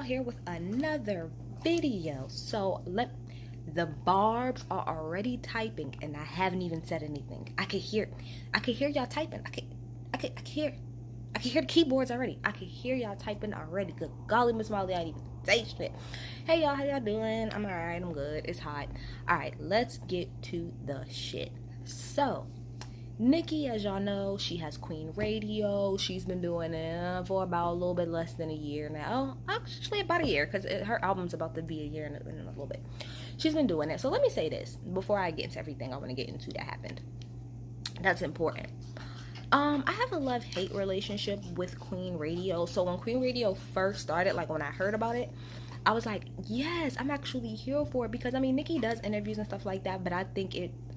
Here with another video. So the barbs are already typing and I haven't even said anything. I could hear y'all typing. I can hear the keyboards already. I can hear y'all typing already. Good golly, Miss Molly, I didn't even say shit. Hey y'all, how y'all doing? I'm alright, I'm good. It's hot. Alright, let's get to the shit. So Nicki, as y'all know, she has Queen Radio. She's been doing it for about a little bit less than a year now. Actually, about a year, because her album's about to be a year in a little bit. She's been doing it. So let me say this before I get into everything I want to get into that happened. That's important. I have a love-hate relationship with Queen Radio. So when Queen Radio first started, like when I heard about it, I was like, yes, I'm actually here for it, because I mean, Nicki does interviews and stuff like that, but I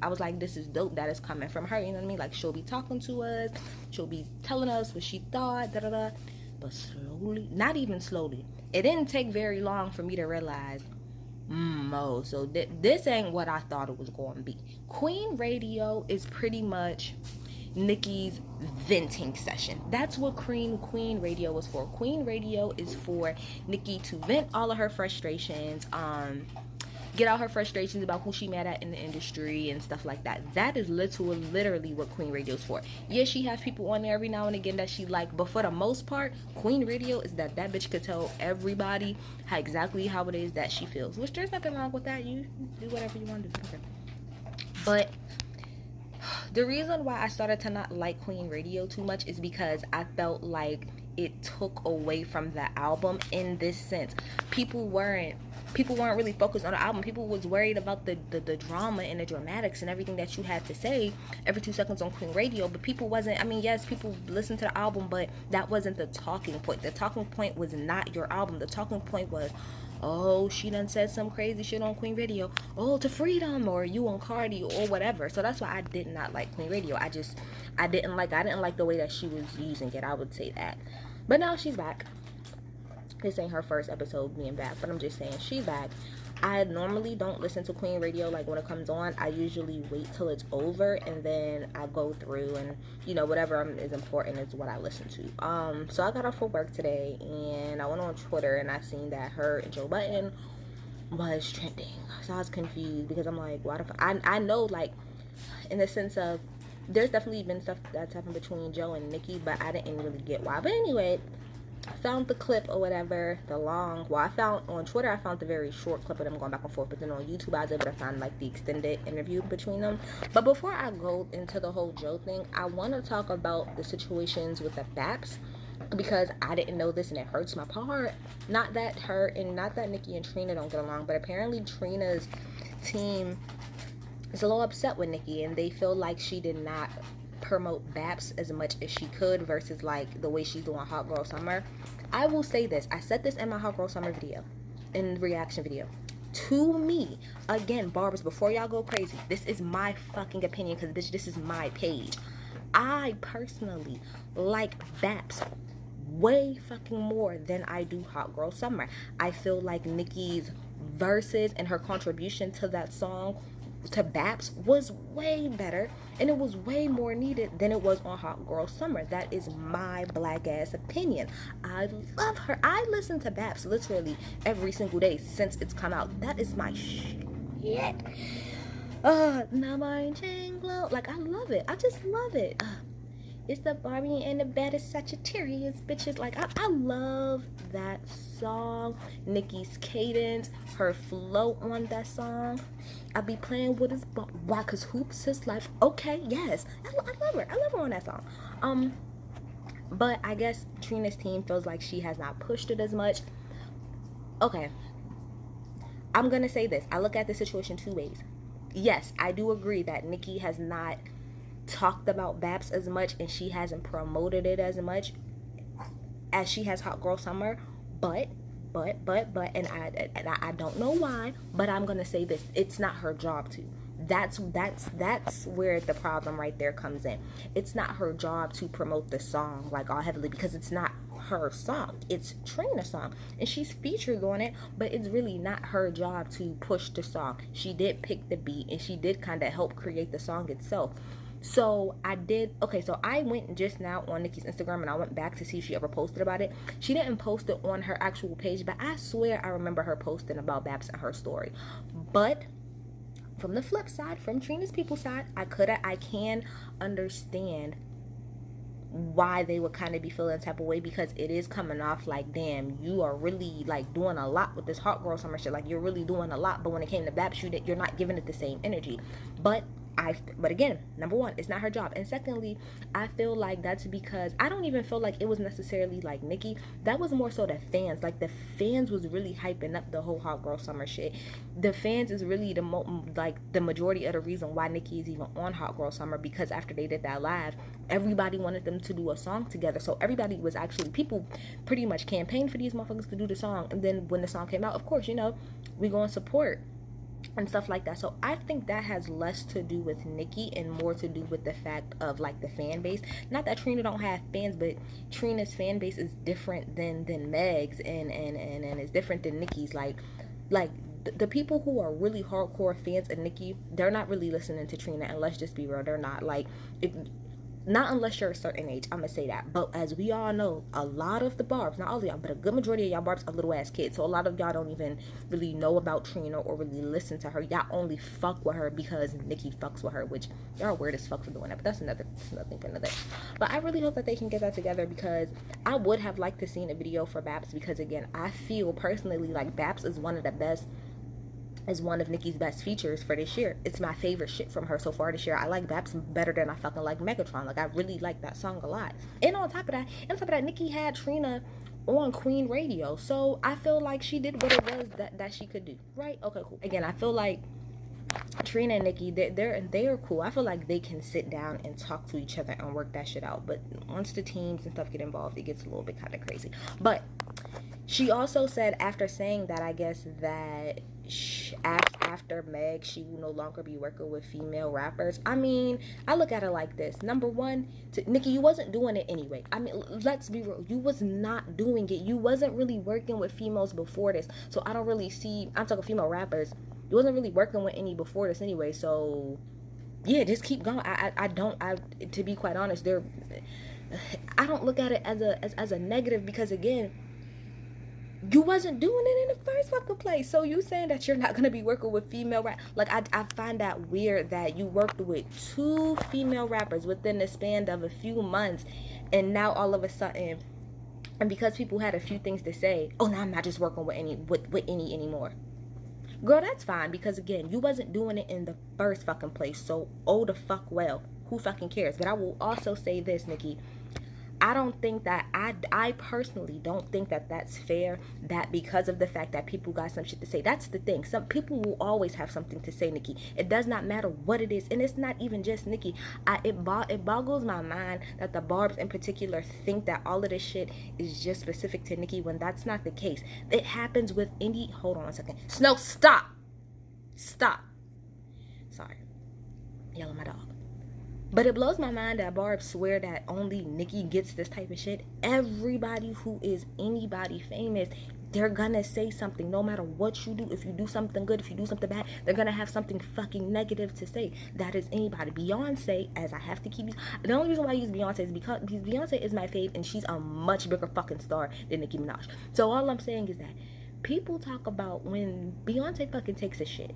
was like, this is dope that it's coming from her, you know what I mean? Like, she'll be talking to us, she'll be telling us what she thought, da-da-da, but slowly, not even slowly, it didn't take very long for me to realize, so this ain't what I thought it was going to be. Queen Radio is pretty much Nicki's venting session. That's what Queen Radio was for. Queen Radio is for Nicki to vent all of her frustrations, get out her frustrations about who she mad at in the industry and stuff like that. That is literally what Queen Radio is for. Yeah, she has people on there every now and again that she like, but for the most part, Queen Radio is that bitch could tell everybody exactly how it is that she feels, which there's nothing wrong with that. You do whatever you want to do. But the reason why I started to not like Queen Radio too much is because I felt like it took away from the album in this sense. People weren't really focused on the album. People was worried about the drama and the dramatics and everything that you had to say every 2 seconds on Queen Radio, but people wasn't, I mean, yes, people listened to the album, but that wasn't the talking point. The talking point was not your album. The talking point was, oh, she done said some crazy shit on Queen Radio. Oh, to Freedom, or you on Cardi, or whatever. So that's why I did not like Queen Radio. I didn't like the way that she was using it. I would say that. But now she's back. This ain't her first episode being back, but I'm just saying she's back. I normally don't listen to Queen Radio like when it comes on. I usually wait till it's over and then I go through and, you know, whatever is important is what I listen to. So I got off for work today and I went on Twitter and I seen that her and Joe Budden was trending. So I was confused because I'm like, why the fuck? I know, like, in the sense of there's definitely been stuff that's happened between Joe and Nicki, but I didn't really get why. But anyway, I found the clip or whatever, I found on Twitter, I found the very short clip of them going back and forth, but then on YouTube, I was able to find like the extended interview between them. But before I go into the whole Joe thing, I want to talk about the situations with the Baps, because I didn't know this and it hurts my heart. Not that Nicki and Trina don't get along, but apparently Trina's team is a little upset with Nicki and they feel like she did not promote Baps as much as she could versus like the way she's doing Hot Girl Summer. I will say this, I said this in my Hot Girl Summer video, in the reaction video. To me, again, barbers, before y'all go crazy, this is my fucking opinion, because bitch, this is my page. I personally like Baps way fucking more than I do Hot Girl Summer. I feel like Nicki's verses and her contribution to that song, to Baps, was way better and it was way more needed than it was on Hot Girl Summer. That is my black ass opinion. I love her. I listen to Baps literally every single day since it's come out. That is my shit. Now my chain glow. Like, I love it. I just love it. It's the Barbie and the baddest Sagittarius bitches. Like, I love that song. Nicki's cadence, her flow on that song. I be playing with his butt. Why? Cause hoops is life. Okay, yes. I love her. I love her on that song. But I guess Trina's team feels like she has not pushed it as much. Okay. I'm gonna say this. I look at the situation 2 ways. Yes, I do agree that Nicki has not talked about Baps as much and she hasn't promoted it as much as she has Hot Girl Summer, but and I don't know why, but I'm gonna say this, it's not her job to. That's where the problem right there comes in. It's not her job to promote the song like all heavily, because it's not her song, it's Trina's song and she's featured on it, but it's really not her job to push the song. She did pick the beat and she did kind of help create the song itself. So I did, okay, so I went just now on Nicki's Instagram and I went back to see if she ever posted about it. She didn't post it on her actual page, but I swear I remember her posting about Baps in her story. But from the flip side, from Trina's people side, I can understand why they would kind of be feeling type of way, because it is coming off like, damn, you are really like doing a lot with this hot girl summer shit. Like, you're really doing a lot, but when it came to Baps, you're not giving it the same energy. But again, number one, it's not her job, and secondly, I feel like that's because I don't even feel like it was necessarily like Nicki. That was more so the fans. Like, the fans was really hyping up the whole hot girl summer shit. The fans is really the majority of the reason why Nicki is even on hot girl summer, because after they did that live, everybody wanted them to do a song together. So everybody was actually, people pretty much campaigned for these motherfuckers to do the song, and then when the song came out, of course, we go and support and stuff like that. So I think that has less to do with Nicki and more to do with the fact of like the fan base. Not that Trina don't have fans, but Trina's fan base is different than Meg's, and it's different than Nicki's. Like the people who are really hardcore fans of Nicki, they're not really listening to Trina, and let's just be real, they're not. Like, if not unless you're a certain age, I'm gonna say that. But as we all know, a lot of the barbs, not all of y'all, but a good majority of y'all barbs are little ass kids. So a lot of y'all don't even really know about Trina or really listen to her. Y'all only fuck with her because Nicki fucks with her, which y'all are weird as fuck for doing that, but that's nothing for another. But I really hope that they can get that together, because I would have liked to see a video for Baps, because again, I feel personally like Baps is one of Nicki's best features for this year. It's my favorite shit from her so far this year. I like Baps better than I fucking like Megatron. Like, I really like that song a lot. And on top of that, Nicki had Trina on Queen Radio. So I feel like she did what it was that she could do. Right? Okay, cool. Again, I feel like Trina and Nicki, they're cool. I feel like they can sit down and talk to each other and work that shit out. But once the teams and stuff get involved, it gets a little bit kind of crazy. But she also said, after saying that, I guess that after Meg, she will no longer be working with female rappers. I mean, I look at it like this. Number one, Nicki, you wasn't doing it anyway. I mean, let's be real. You was not doing it. You wasn't really working with females before this. So I don't really see, I'm talking female rappers. You wasn't really working with any before this anyway. So yeah, just keep going. To be quite honest, I don't look at it as a negative, because again, you wasn't doing it in the first fucking place. So you saying that you're not gonna be working with female rap? Like, I find that weird that you worked with 2 female rappers within the span of a few months, and now all of a sudden, and because people had a few things to say, oh, now I'm not just working with any anymore. Girl, that's fine, because again, you wasn't doing it in the first fucking place. So, oh the fuck well, who fucking cares? But I will also say this, Nicki. I don't think that, I personally don't think that that's fair, that because of the fact that people got some shit to say. That's the thing. Some people will always have something to say, Nicki. It does not matter what it is. And it's not even just Nicki. It boggles my mind that the barbs in particular think that all of this shit is just specific to Nicki, when that's not the case. It happens with any, hold on a second. Snow, stop. Sorry. Yelling my dog. But it blows my mind that barbs swear that only Nicki gets this type of shit. Everybody who is anybody famous, they're gonna say something no matter what you do. If you do something good, if you do something bad, they're gonna have something fucking negative to say. That is anybody. Beyonce, as I have to keep using, the only reason why I use Beyonce is because Beyonce is my fave, and she's a much bigger fucking star than Nicki Minaj. So all I'm saying is that people talk about when Beyonce fucking takes a shit,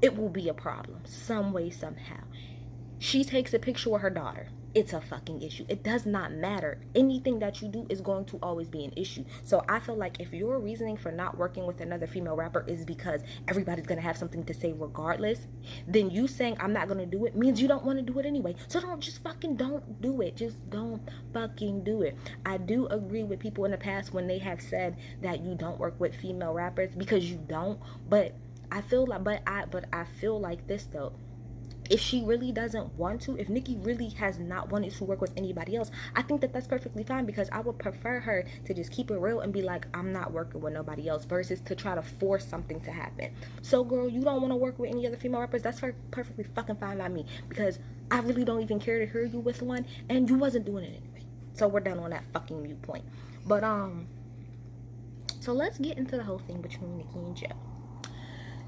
it will be a problem some way, somehow. She takes a picture with her daughter, it's a fucking issue. It does not matter. Anything that you do is going to always be an issue. So I feel like if your reasoning for not working with another female rapper is because everybody's going to have something to say regardless, then you saying I'm not going to do it means you don't want to do it anyway. So don't do it. Just don't fucking do it. I do agree with people in the past when they have said that you don't work with female rappers, because you don't. But I feel like this though. If she really doesn't want to, if Nicki really has not wanted to work with anybody else, I think that that's perfectly fine, because I would prefer her to just keep it real and be like, I'm not working with nobody else, versus to try to force something to happen. So girl, you don't want to work with any other female rappers, that's perfectly fucking fine by me, because I really don't even care to hear you with one, and you wasn't doing it anyway. So we're done on that fucking mute point. But so let's get into the whole thing between Nicki and Joe.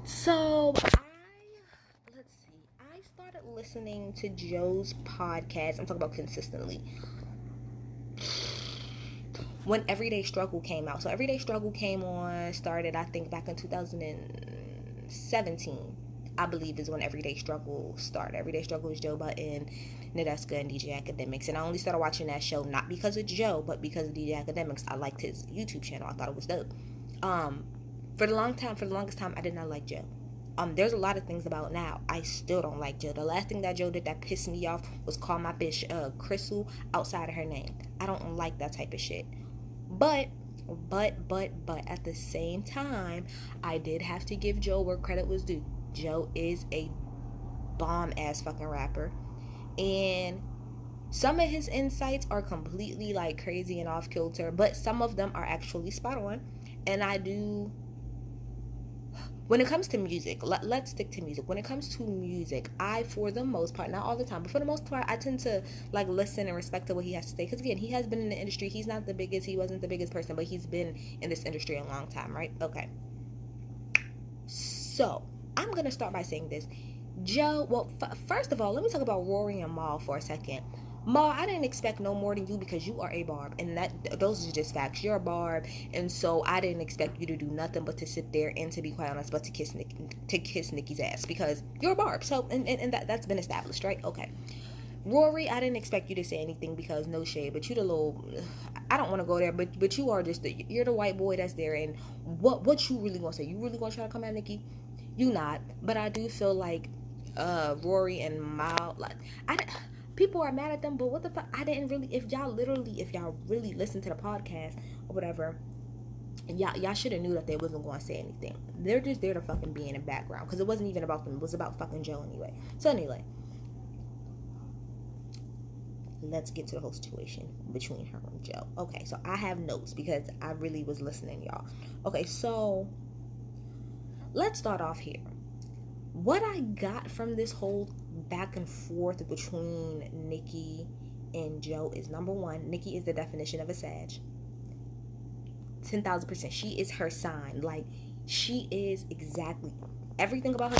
So I started listening to Joe's podcast, I'm talking about consistently, when Everyday Struggle came out. So Everyday Struggle started I think back in 2017. I believe is when Everyday Struggle started. Everyday Struggle is Joe Budden, Nadeska, and DJ Academics. And I only started watching that show not because of Joe, but because of DJ Academics. I liked his YouTube channel. I thought it was dope. For the longest time, I did not like Joe. There's a lot of things about now I still don't like Joe. The last thing that Joe did that pissed me off was call my bitch Crystal outside of her name. I don't like that type of shit. But at the same time, I did have to give Joe where credit was due. Joe is a bomb ass fucking rapper, and some of his insights are completely like crazy and off kilter, but some of them are actually spot on. And I do, when it comes to music, let's stick to music. When it comes to music, I, for the most part, not all the time, but for the most part, I tend to like listen and respect to what he has to say. Because again, he has been in the industry. He's not the biggest. He wasn't the biggest person, but he's been in this industry a long time, right? Okay. So I'm gonna start by saying this. Joe, well, first of all, let me talk about Rory and Mal for a second. Mal, I didn't expect no more than you because you are a barb, and those are just facts. You're a barb, and so I didn't expect you to do nothing but to sit there and, to be quite honest, but to kiss Nicki's ass because you're a barb. So and that's been established, right? Okay. Rory, I didn't expect you to say anything because no shade, but you the little, I don't want to go there, but you are just you're the white boy that's there, and what you really gonna say? You really gonna try to come at Nicki? You not, but I do feel like Rory and Mal, like people are mad at them, but what the fuck? I didn't really. If y'all really listen to the podcast or whatever, y'all should have knew that they wasn't going to say anything. They're just there to fucking be in the background because it wasn't even about them. It was about fucking Joe anyway. So anyway, let's get to the whole situation between her and Joe. Okay, so I have notes because I really was listening, y'all. Okay, so let's start off here. What I got from this whole back and forth between Nicki and Joe is, number one, Nicki is the definition of a Sag. 10,000%. She is her sign. Like, she is exactly everything about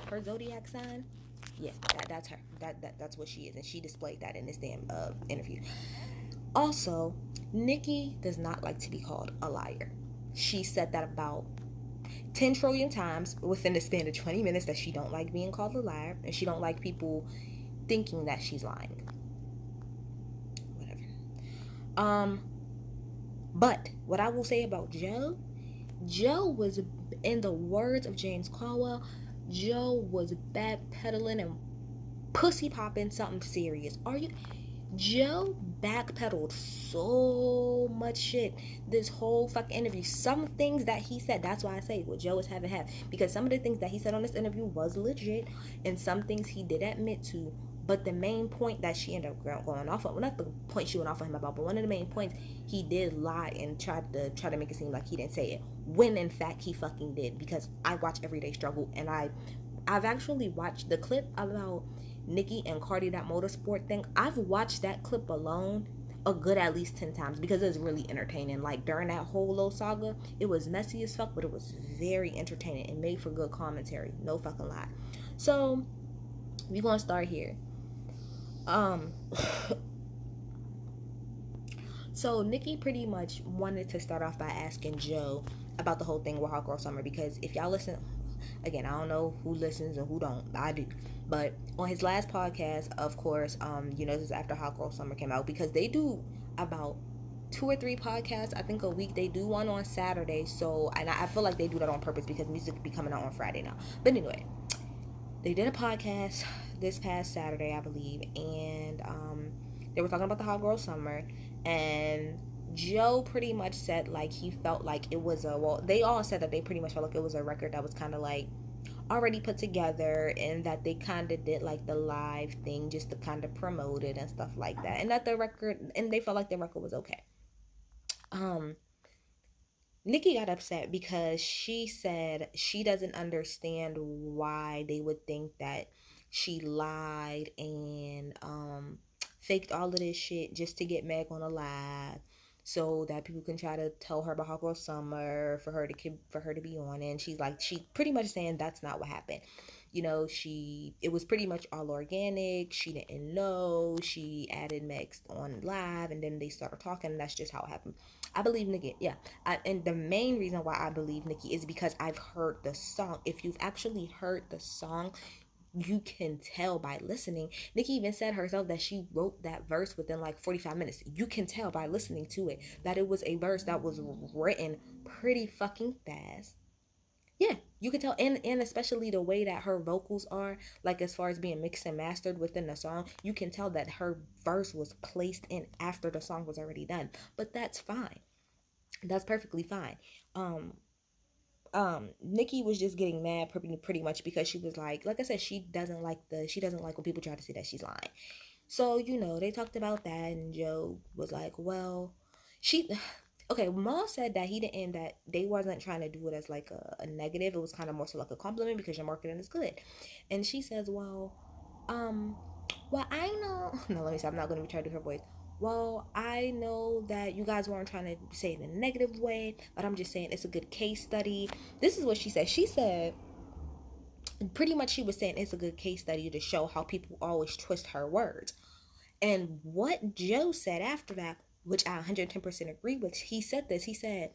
her zodiac sign. Yeah, that's her. That's what she is, and she displayed that in this damn interview. Also, Nicki does not like to be called a liar. She said that about 10 trillion times within the span of 20 minutes that she don't like being called a liar, and she don't like people thinking that she's lying. Whatever. But what I will say about Joe was, in the words of James Caldwell, Joe was backpedaling and pussy popping something serious. Joe backpedaled so much shit this whole fucking interview. Some things that he said, that's why I say what Joe is having had, because some of the things that he said on this interview was legit, and some things he did admit to. But the main point that she ended up going off on, well, not the point she went off on him about, but one of the main points, he did lie and try to make it seem like he didn't say it, when in fact he fucking did. Because I watch Everyday Struggle, and I've actually watched the clip about Nicki and Cardi, that motorsport thing. I've watched that clip alone a good at least 10 times because it was really entertaining. Like, during that whole little saga, it was messy as fuck, but it was very entertaining. It made for good commentary, no fucking lie. So we're gonna start here. So Nicki pretty much wanted to start off by asking Joe about the whole thing with Hot Girl Summer, because if y'all listen, again, I don't know who listens and who don't, I do, but on his last podcast, of course, this is after Hot Girl Summer came out, because they do about 2 or 3 podcasts, I think, a week. They do one on Saturday, so, and I feel like they do that on purpose because music be coming out on Friday now. But anyway, they did a podcast this past Saturday, I believe, and they were talking about the Hot Girl Summer, and Joe pretty much said like he felt like it was they all said that they pretty much felt like it was a record that was kind of like already put together, and that they kind of did like the live thing just to kind of promote it and stuff like that, and that the record, and they felt like the record was okay. Nicki got upset because she said she doesn't understand why they would think that she lied and faked all of this shit just to get Meg on a live, so that people can try to tell her about Hot Girl Summer for her to be on. And she's like, she pretty much saying that's not what happened. it was pretty much all organic. She didn't know. She added Mex on live, and then they started talking, and that's just how it happened. I believe Nicki, yeah. And the main reason why I believe Nicki is because I've heard the song. If you've actually heard the song, you can tell by listening. Nicki even said herself that she wrote that verse within like 45 minutes. You can tell by listening to it that it was a verse that was written pretty fucking fast. Yeah, you could tell, and especially the way that her vocals are, like as far as being mixed and mastered within the song, you can tell that her verse was placed in after the song was already done. But that's fine. That's perfectly fine. Um, Nicki was just getting mad pretty much because she was like I said, she doesn't like when people try to say that she's lying. So, they talked about that, and Joe was like, well, she okay, Maul said that he didn't that they wasn't trying to do it as like a negative. It was kind of more so like a compliment because your marketing is good. And she says, um well, I know no, let me say, I'm not gonna try to do her voice. Well, I know that you guys weren't trying to say it in a negative way, but I'm just saying it's a good case study. This is what she said. She said pretty much she was saying it's a good case study to show how people always twist her words. And what Joe said after that, which I 110% agree with, he said this. He said,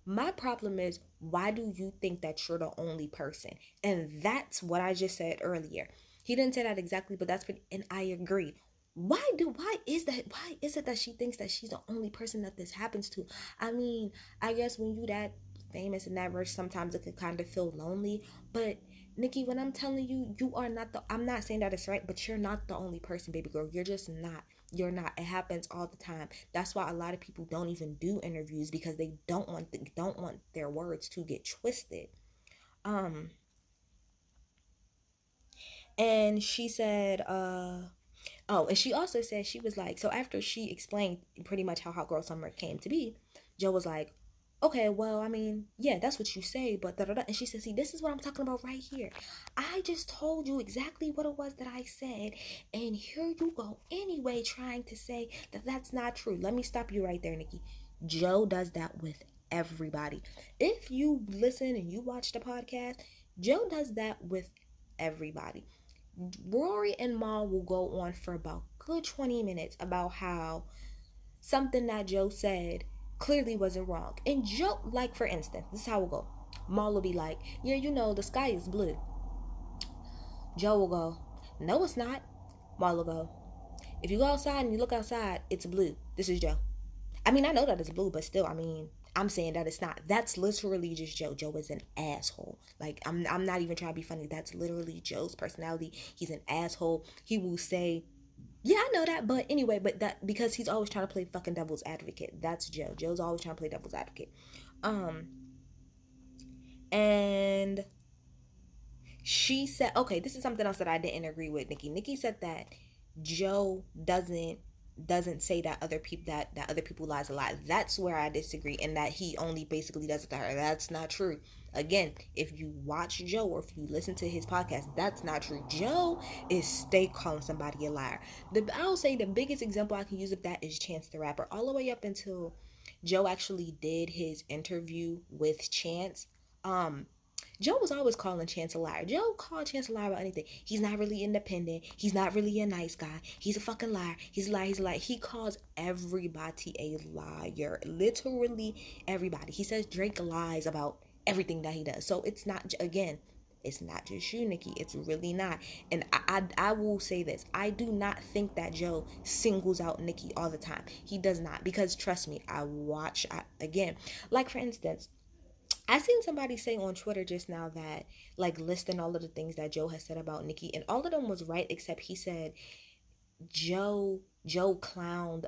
my problem is, why do you think that you're the only person? And that's what I just said earlier. He didn't say that exactly, but that's pretty, and I agree. Why is it that she thinks that she's the only person that this happens to? I mean, I guess when you that famous and that rich, sometimes it could kind of feel lonely. But Nicki, when I'm telling you, you are not I'm not saying that it's right, but you're not the only person, baby girl. You're just not. You're not. It happens all the time. That's why a lot of people don't even do interviews, because they don't want their words to get twisted. Um, and she said, oh, and she also said, she was like, so after she explained pretty much how Hot Girl Summer came to be, Joe was like, okay, well, I mean, yeah, that's what you say, but da da da. And she said, see, this is what I'm talking about right here. I just told you exactly what it was that I said, and here you go anyway, trying to say that that's not true. Let me stop you right there, Nicki. Joe does that with everybody. If you listen and you watch the podcast, Joe does that with everybody. Rory and Mal will go on for about good 20 minutes about how something that Joe said clearly wasn't wrong. And Joe, like for instance, this is how it will go. Mal will be like, yeah, the sky is blue. Joe will go, no, it's not. Mal will go, if you go outside and you look outside, it's blue. This is Joe. I mean, I know that it's blue, but still, I mean, I'm saying that it's not. That's literally just Joe. Joe is an asshole. Like, I'm not even trying to be funny. That's literally Joe's personality. He's an asshole. He will say, yeah, I know that, but anyway, but that because he's always trying to play fucking devil's advocate. That's Joe. Joe's always trying to play devil's advocate. Um, and she said, okay, this is something else that I didn't agree with Nicki. Nicki said that Joe doesn't say that other people lies a lot. That's where I disagree, and that he only basically does it to her. That's not true. Again, if you watch Joe or if you listen to his podcast, that's not true. Joe is stay calling somebody a liar. I'll say the biggest example I can use of that is Chance the Rapper. All the way up until Joe actually did his interview with Chance. Um, Joe was always calling Chance a liar. Joe called Chance a liar about anything. He's not really independent. He's not really a nice guy. He's a fucking liar. He's a liar. He's a liar. He calls everybody a liar. Literally everybody. He says Drake lies about everything that he does. So it's not, again, it's not just you, Nicki. It's really not. And I will say this. I do not think that Joe singles out Nicki all the time. He does not. Because trust me, again, like for instance, I seen somebody say on Twitter just now that, like, listing all of the things that Joe has said about Nicki, and all of them was right except he said Joe clowned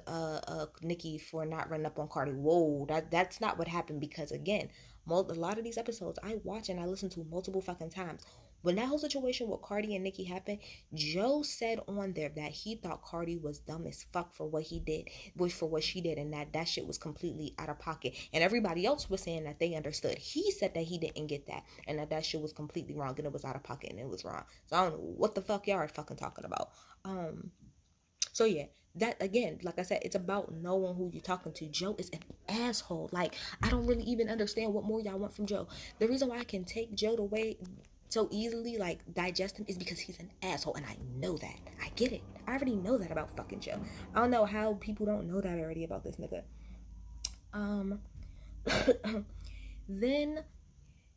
Nicki for not running up on Cardi. Whoa, that's not what happened, because again, a lot of these episodes I watch and I listen to multiple fucking times. When that whole situation with Cardi and Nicki happened, Joe said on there that he thought Cardi was dumb as fuck for what he did, for what she did, and that shit was completely out of pocket. And everybody else was saying that they understood. He said that he didn't get that, and that shit was completely wrong, and it was out of pocket, and it was wrong. So I don't know what the fuck y'all are fucking talking about. So yeah, that again, like I said, it's about knowing who you're talking to. Joe is an asshole. Like, I don't really even understand what more y'all want from Joe. The reason why I can take Joe the way so easily like digest him is because he's an asshole, and I know that. I get it. I already know that about fucking Joe. I don't know how people don't know that already about this nigga. Um, then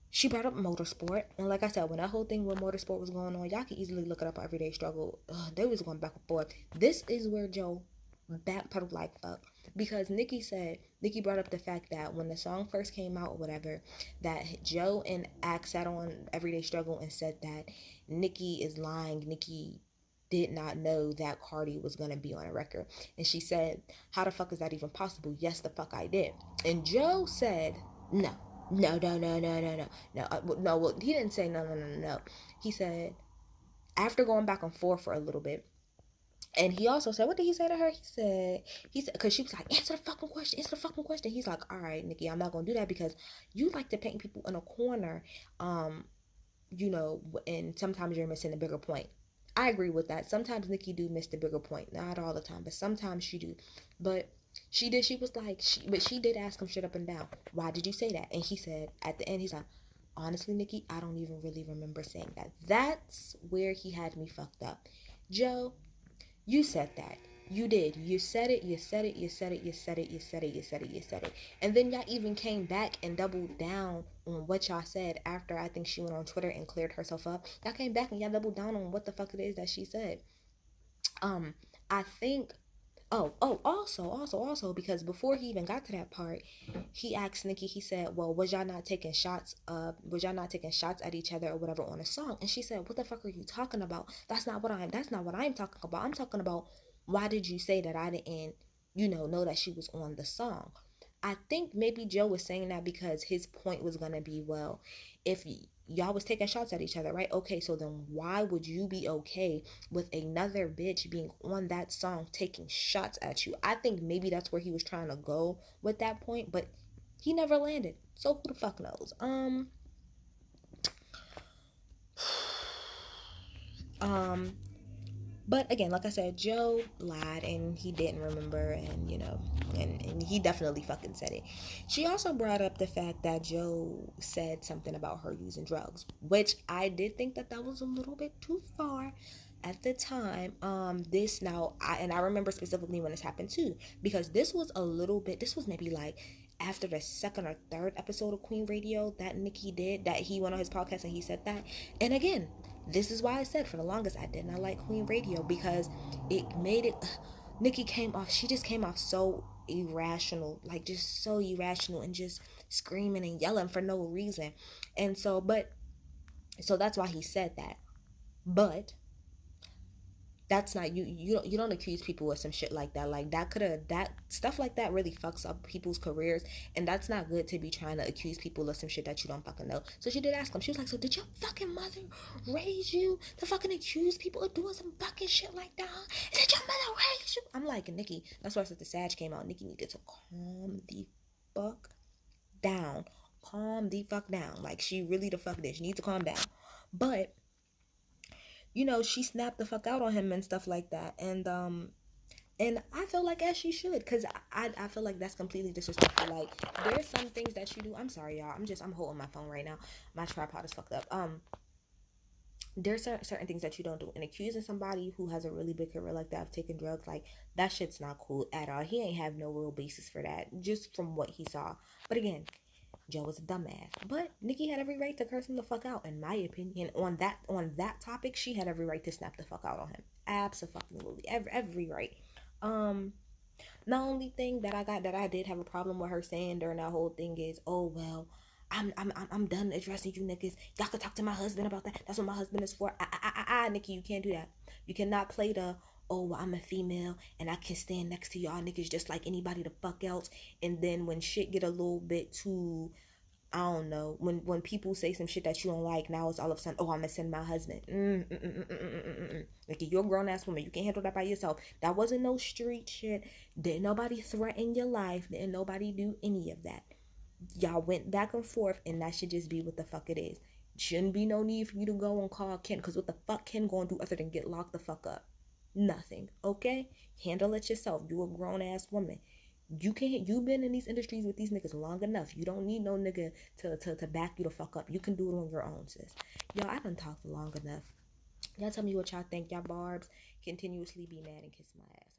she brought up motorsport, and like I said, when that whole thing with motorsport was going on, y'all can easily look it up. Everyday struggle. They was going back and forth. This is where Joe backpedaled like fuck, because Nicki brought up the fact that when the song first came out or whatever, that Joe and Axe sat on Everyday Struggle and said that Nicki is lying. Nicki did not know that Cardi was gonna be on a record, and she said, "How the fuck is that even possible?" Yes, the fuck I did. And Joe said, "No, no, no, no, no, no, no, no, no." Well, he didn't say no, no, no, no, no. He said, after going back and forth for a little bit, and he also said, what did he say to her? He said, because she was like, answer the fucking question, answer the fucking question. He's like, all right, Nicki, I'm not gonna do that because you like to paint people in a corner, you know, and sometimes you're missing the bigger point. I agree with that. Sometimes Nicki do miss the bigger point, not all the time, but sometimes she do. But she did. She was like, but she did ask him straight up and down, why did you say that? And he said at the end, he's like, honestly, Nicki, I don't even really remember saying that. That's where he had me fucked up. Joe, you said that. You did. You said it. You said it. You said it. You said it. You said it. You said it. You said it. And then y'all even came back and doubled down on what y'all said after I think she went on Twitter and cleared herself up. Y'all came back and y'all doubled down on what the fuck it is that she said. Um, I think. Also, because before he even got to that part, he asked Nicki. He said, "Well, was y'all not taking shots? Was y'all not taking shots at each other or whatever on a song?" And she said, "What the fuck are you talking about? That's not what I'm. That's not what I'm talking about. I'm talking about why did you say that I didn't, know that she was on the song?" I think maybe Joe was saying that because his point was gonna be, well, if y'all was taking shots at each other, right? Okay, so then why would you be okay with another bitch being on that song taking shots at you? I think maybe that's where he was trying to go with that point, but he never landed. So who the fuck knows? Um, But again, like I said, Joe lied and he didn't remember, and and he definitely fucking said it. She also brought up the fact that Joe said something about her using drugs, which I did think that that was a little bit too far at the time. I remember specifically when this happened too, because this was maybe like after the second or third episode of Queen Radio that Nicki did, that he went on his podcast and he said that. And again, this is why I said for the longest I did not like Queen Radio, because it made it. Nicki came off. She just came off so irrational, like just so irrational and just screaming and yelling for no reason. And so that's why he said that. But that's not you don't accuse people of some shit like that. Like that could have that stuff like that really fucks up people's careers, and that's not good to be trying to accuse people of some shit that you don't fucking know. So she did ask him. She was like, so did your fucking mother raise you to fucking accuse people of doing some fucking shit like that? Did your mother raise you? I'm like, Nicki, that's why since the Sag came out, Nicki needed to calm the fuck down. Calm the fuck down. Like, she really the fuck did. She needs to calm down. But she snapped the fuck out on him and stuff like that. And I feel like as she should, because I feel like that's completely disrespectful. Like, there's some things that you do. I'm sorry, y'all. I'm holding my phone right now. My tripod is fucked up. There's certain things that you don't do. And accusing somebody who has a really big career like that of taking drugs, like, that shit's not cool at all. He ain't have no real basis for that, just from what he saw. But again, Joe was a dumbass. But Nicki had every right to curse him the fuck out, in my opinion. On that topic, she had every right to snap the fuck out on him. Absolutely. Every right. The only thing that I did have a problem with her saying during that whole thing is, oh well, I'm done addressing you niggas. Y'all can talk to my husband about that. That's what my husband is for. Nicki, you can't do that. You cannot play the, oh well, I'm a female and I can stand next to y'all niggas just like anybody the fuck else. And then when shit get a little bit too, I don't know, when people say some shit that you don't like, now it's all of a sudden, oh, I'm gonna send my husband. Like, you're a grown ass woman, you can't handle that by yourself. That wasn't no street shit. Didn't nobody threaten your life. Didn't nobody do any of that. Y'all went back and forth, and that should just be what the fuck it is. Shouldn't be no need for you to go and call Ken, because what the fuck Ken gonna do other than get locked the fuck up? Nothing. Okay, handle it yourself. You a grown ass woman. You've been in these industries with these niggas long enough. You don't need no nigga to back you the fuck up. You can do it on your own, sis. Y'all, I done talked long enough. Y'all tell me what y'all think. Y'all barbs continuously be mad and kiss my ass.